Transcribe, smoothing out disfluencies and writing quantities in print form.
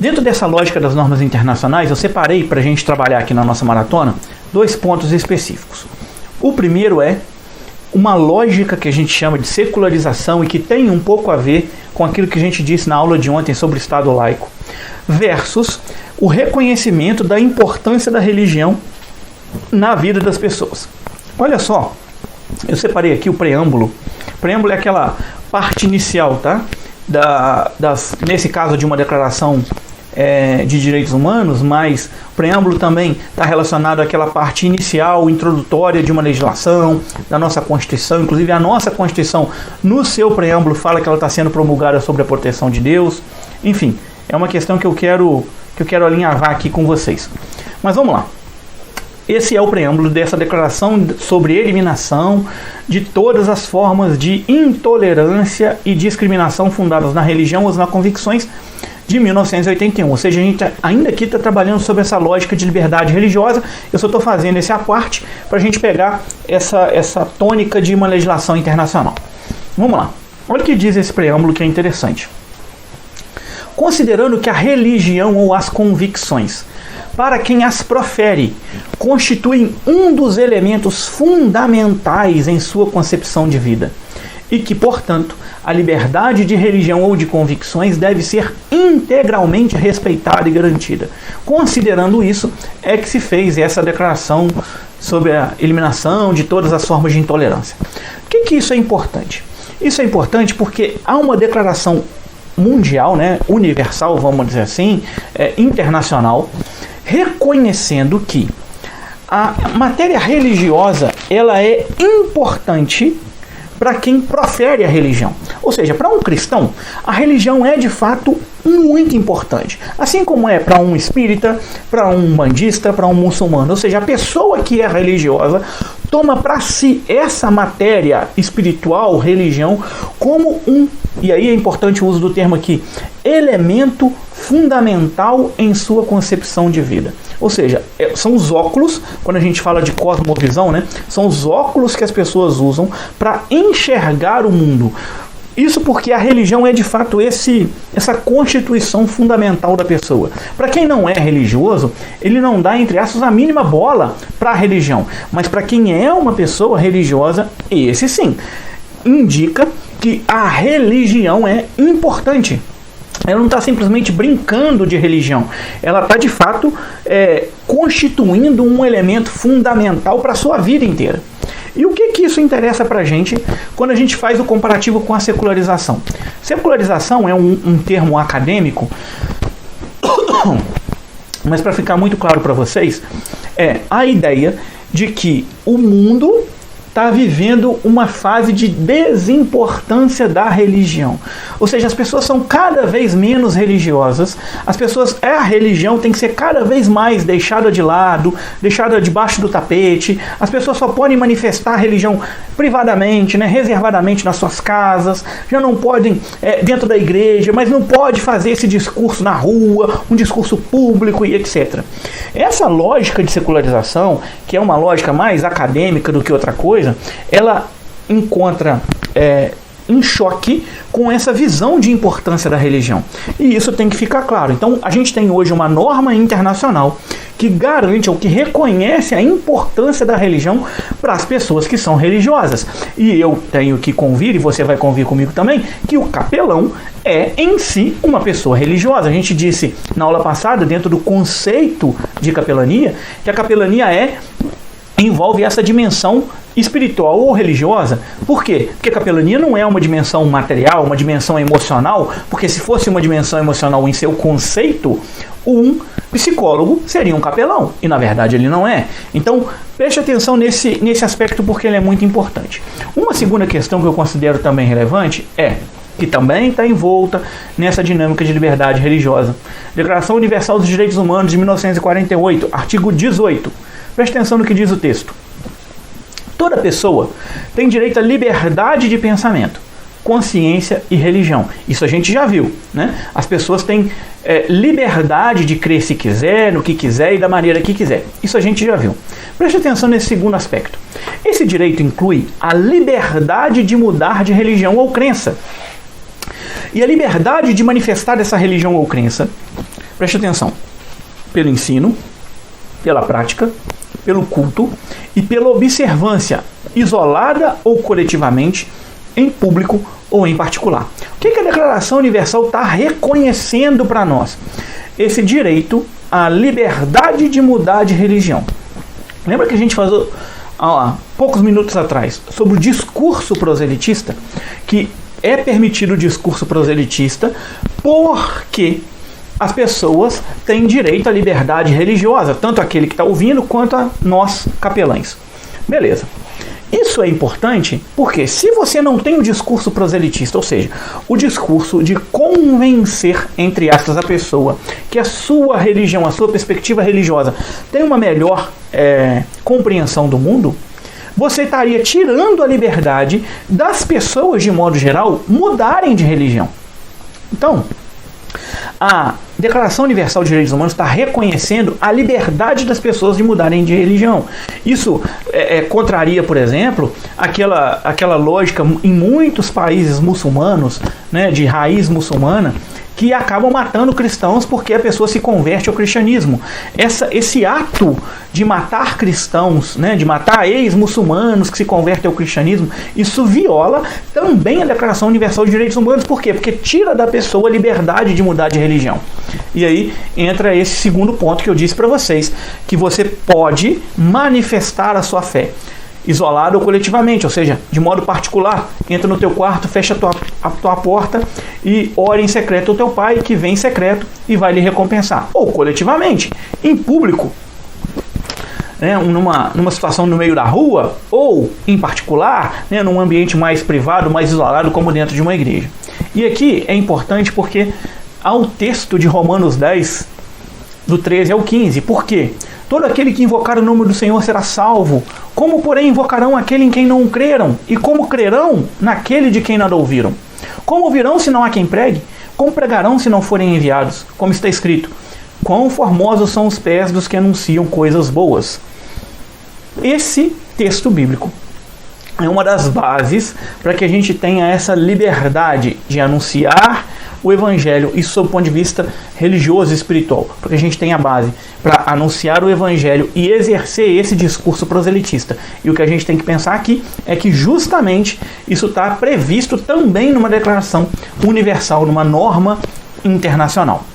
Dentro dessa lógica das normas internacionais, eu separei para a gente trabalhar aqui na nossa maratona 2 pontos específicos. O primeiro é uma lógica que a gente chama de secularização e que tem um pouco a ver com aquilo que a gente disse na aula de ontem sobre o Estado laico, versus o reconhecimento da importância da religião na vida das pessoas. Olha só, eu separei aqui o preâmbulo. O preâmbulo é aquela parte inicial, tá? Nesse caso de uma declaração de direitos humanos, mas o preâmbulo também está relacionado àquela parte inicial, introdutória de uma legislação, da nossa Constituição. Inclusive a nossa Constituição, no seu preâmbulo, fala que ela está sendo promulgada sobre a proteção de Deus. Enfim, é uma questão que eu quero alinhavar aqui com vocês. Mas vamos lá. Esse é o preâmbulo dessa declaração sobre eliminação de todas as formas de intolerância e discriminação fundadas na religião ou nas convicções de 1981. Ou seja, a gente ainda aqui está trabalhando sobre essa lógica de liberdade religiosa. Eu só estou fazendo esse à parte para a gente pegar essa tônica de uma legislação internacional. Vamos lá. Olha o que diz esse preâmbulo que é interessante. Considerando que a religião ou as convicções, para quem as profere, constituem um dos elementos fundamentais em sua concepção de vida, e que, portanto, a liberdade de religião ou de convicções deve ser integralmente respeitada e garantida. Considerando isso, é que se fez essa declaração sobre a eliminação de todas as formas de intolerância. Por que isso é importante? Isso é importante porque há uma declaração mundial, universal, vamos dizer assim, internacional, reconhecendo que a matéria religiosa ela é importante para quem profere a religião. Ou seja, para um cristão, a religião é de fato muito importante. Assim como é para um espírita, para um bandista, para um muçulmano. Ou seja, a pessoa que é religiosa toma para si essa matéria espiritual, religião, como e aí é importante o uso do termo aqui, elemento fundamental em sua concepção de vida. Ou seja, são os óculos, quando a gente fala de cosmovisão, são os óculos que as pessoas usam para enxergar o mundo. Isso porque a religião é de fato essa constituição fundamental da pessoa. Para quem não é religioso, ele não dá, entre aspas, a mínima bola para a religião. Mas para quem é uma pessoa religiosa, esse sim, indica que a religião é importante. Ela não está simplesmente brincando de religião. Ela está, de fato, constituindo um elemento fundamental para a sua vida inteira. E o que isso interessa para a gente quando a gente faz o comparativo com a secularização? Secularização é um termo acadêmico, mas para ficar muito claro para vocês, é a ideia de que o mundo está vivendo uma fase de desimportância da religião. Ou seja, as pessoas são cada vez menos religiosas, a religião tem que ser cada vez mais deixada de lado, deixada debaixo do tapete, as pessoas só podem manifestar a religião privadamente, reservadamente nas suas casas, já não podem dentro da igreja, mas não pode fazer esse discurso na rua, um discurso público e etc. Essa lógica de secularização, que é uma lógica mais acadêmica do que outra coisa, ela encontra em choque com essa visão de importância da religião. E isso tem que ficar claro. Então, a gente tem hoje uma norma internacional que garante ou que reconhece a importância da religião para as pessoas que são religiosas. E eu tenho que convir, e você vai convir comigo também, que o capelão é em si uma pessoa religiosa. A gente disse na aula passada, dentro do conceito de capelania, que a capelania envolve essa dimensão espiritual ou religiosa. Por quê? Porque a capelania não é uma dimensão material, uma dimensão emocional, porque se fosse uma dimensão emocional em seu conceito, um psicólogo seria um capelão, e na verdade ele não é. Então, preste atenção nesse aspecto porque ele é muito importante. Uma segunda questão que eu considero também relevante que também está envolta nessa dinâmica de liberdade religiosa. Declaração Universal dos Direitos Humanos de 1948, artigo 18. Preste atenção no que diz o texto. Toda pessoa tem direito à liberdade de pensamento, consciência e religião. Isso a gente já viu, As pessoas têm liberdade de crer se quiser, no que quiser e da maneira que quiser. Isso a gente já viu. Preste atenção nesse segundo aspecto. Esse direito inclui a liberdade de mudar de religião ou crença. E a liberdade de manifestar essa religião ou crença, Preste atenção. Pelo ensino, pela prática, pelo culto e pela observância, isolada ou coletivamente, em público ou em particular. O que a Declaração Universal está reconhecendo para nós? Esse direito à liberdade de mudar de religião. Lembra que a gente falou há poucos minutos atrás sobre o discurso proselitista? Que é permitido o discurso proselitista porque as pessoas têm direito à liberdade religiosa, tanto aquele que está ouvindo quanto a nós capelães. Beleza. Isso é importante porque se você não tem o discurso proselitista, ou seja, o discurso de convencer, entre aspas, a pessoa que a sua religião, a sua perspectiva religiosa tem uma melhor compreensão do mundo, você estaria tirando a liberdade das pessoas, de modo geral, mudarem de religião. Então, a Declaração Universal de Direitos Humanos está reconhecendo a liberdade das pessoas de mudarem de religião. Isso contraria, por exemplo, aquela lógica em muitos países muçulmanos, né, de raiz muçulmana, que acabam matando cristãos porque a pessoa se converte ao cristianismo. Esse ato de matar cristãos, né, de matar ex-muçulmanos que se convertem ao cristianismo, isso viola também a Declaração Universal de Direitos Humanos. Por quê? Porque tira da pessoa a liberdade de mudar de religião. E aí entra esse segundo ponto que eu disse para vocês, que você pode manifestar a sua fé, isolado ou coletivamente, ou seja, de modo particular. Entra no teu quarto, fecha a tua porta e ore em secreto ao teu pai, que vem em secreto e vai lhe recompensar. Ou coletivamente, em público, né, numa situação no meio da rua, ou em particular, né, num ambiente mais privado, mais isolado, como dentro de uma igreja. E aqui é importante porque há o texto de Romanos 10, do 13 ao 15. Por quê? Todo aquele que invocar o nome do Senhor será salvo. Como, porém, invocarão aquele em quem não creram? E como crerão naquele de quem nada ouviram? Como ouvirão se não há quem pregue? Como pregarão se não forem enviados? Como está escrito: quão formosos são os pés dos que anunciam coisas boas. Esse texto bíblico é uma das bases para que a gente tenha essa liberdade de anunciar o Evangelho, isso sob o ponto de vista religioso e espiritual, porque a gente tem a base para anunciar o Evangelho e exercer esse discurso proselitista. E o que a gente tem que pensar aqui é que justamente isso está previsto também numa declaração universal, numa norma internacional.